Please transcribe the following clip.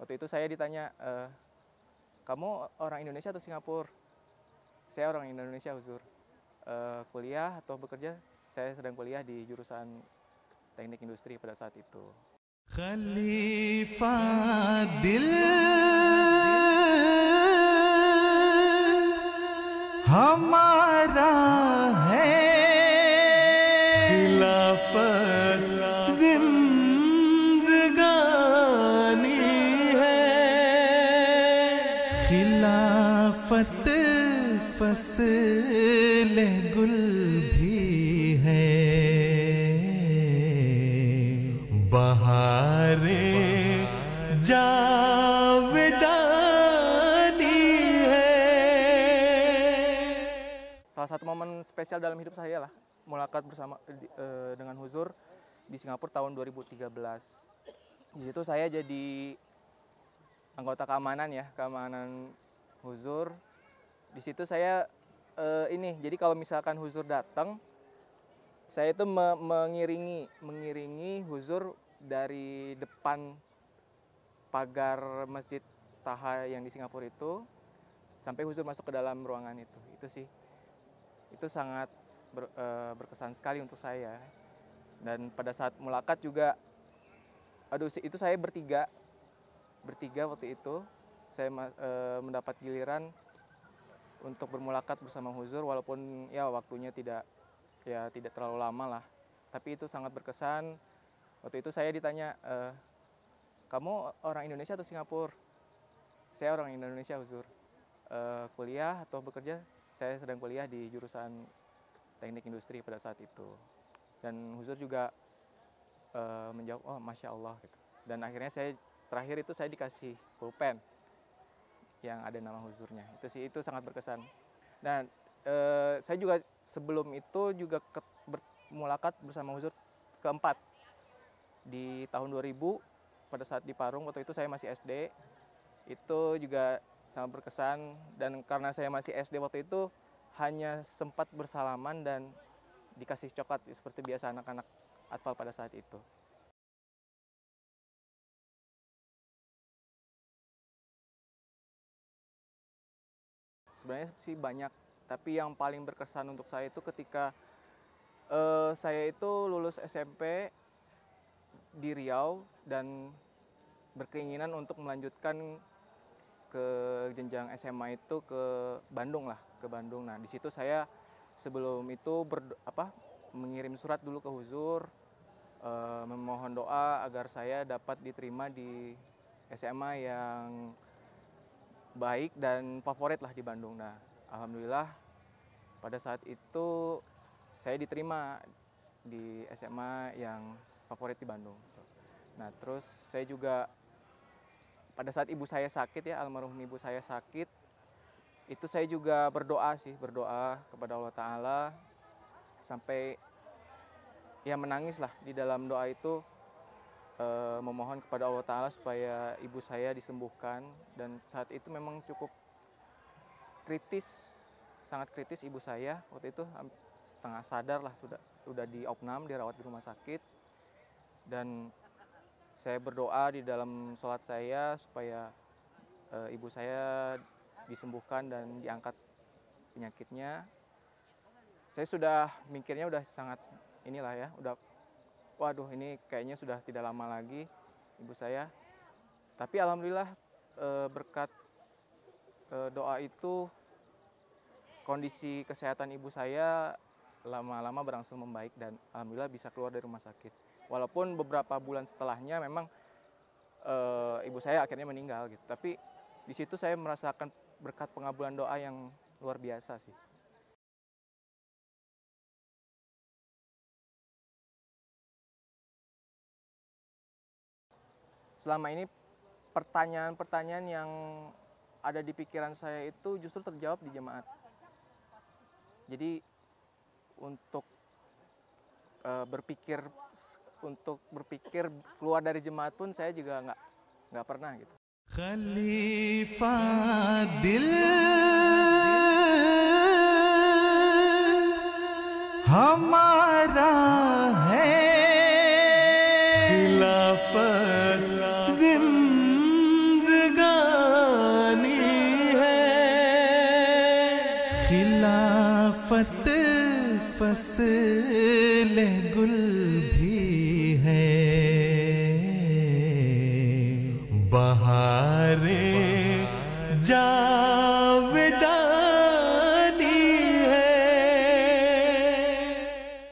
Waktu itu saya ditanya, kamu orang Indonesia atau Singapura? Saya orang Indonesia, Huzur. Kuliah atau bekerja? Saya sedang kuliah di jurusan teknik industri pada saat itu. Khalifah dil हमारा है खिलाफत जिंदगानी है खिलाफत फसल गुल भी है बहारे जावेदानी है. Salah satu momen spesial dalam hidup saya lah, mulakat bersama dengan Huzur di Singapura tahun 2013. Di situ saya jadi anggota keamanan ya, keamanan Huzur. Di situ saya jadi kalau misalkan Huzur datang, saya itu mengiringi Huzur dari depan pagar Masjid Taha yang di Singapura itu sampai Huzur masuk ke dalam ruangan itu. Itu sih, itu sangat berkesan sekali untuk saya. Dan pada saat mulakat juga, itu saya bertiga waktu itu. Saya mendapat giliran untuk bermulakat bersama Huzur, walaupun ya waktunya tidak terlalu lama lah. Tapi itu sangat berkesan. Waktu itu saya ditanya, kamu orang Indonesia atau Singapura? Saya orang Indonesia, Huzur. Kuliah atau bekerja? Saya sedang kuliah di jurusan teknik industri pada saat itu. Dan Huzur juga menjawab, oh Masya Allah gitu. Dan akhirnya terakhir itu saya dikasih pulpen yang ada nama Huzurnya. Itu sangat berkesan. Dan saya juga sebelum itu juga bermulakat bersama Huzur keempat di tahun 2000 pada saat di Parung. Waktu itu saya masih SD. Itu juga sangat berkesan, dan karena saya masih SD waktu itu hanya sempat bersalaman dan dikasih coklat seperti biasa anak-anak atfal pada saat itu. Sebenarnya sih banyak, tapi yang paling berkesan untuk saya itu ketika saya itu lulus SMP di Riau dan berkeinginan untuk melanjutkan ke jenjang SMA itu ke Bandung. Nah, di situ saya sebelum itu mengirim surat dulu ke Huzur, memohon doa agar saya dapat diterima di SMA yang baik dan favorit lah di Bandung. Nah, alhamdulillah pada saat itu saya diterima di SMA yang favorit di Bandung. Nah, terus saya juga pada saat ibu saya sakit ya, almarhum ibu saya sakit, itu saya juga berdoa kepada Allah Ta'ala sampai ya menangis lah di dalam doa itu, memohon kepada Allah Ta'ala supaya ibu saya disembuhkan. Dan saat itu memang cukup kritis, sangat kritis ibu saya. Waktu itu setengah sadar lah, sudah diopnam, dirawat di rumah sakit. Dan saya berdoa di dalam sholat saya supaya ibu saya disembuhkan dan diangkat penyakitnya. Saya sudah mikirnya udah sangat waduh ini kayaknya sudah tidak lama lagi ibu saya. Tapi alhamdulillah berkat doa itu kondisi kesehatan ibu saya lama-lama berangsur membaik dan alhamdulillah bisa keluar dari rumah sakit. Walaupun beberapa bulan setelahnya memang ibu saya akhirnya meninggal gitu. Tapi di situ saya merasakan berkat pengabulan doa yang luar biasa sih. Selama ini pertanyaan-pertanyaan yang ada di pikiran saya itu justru terjawab di jemaat. Jadi untuk berpikir keluar dari jemaat pun saya juga nggak pernah gitu. Khalifah dil हमारा है खिलाफत जिंदगानी खिलाफत फसल गुल भी है, बहारें जा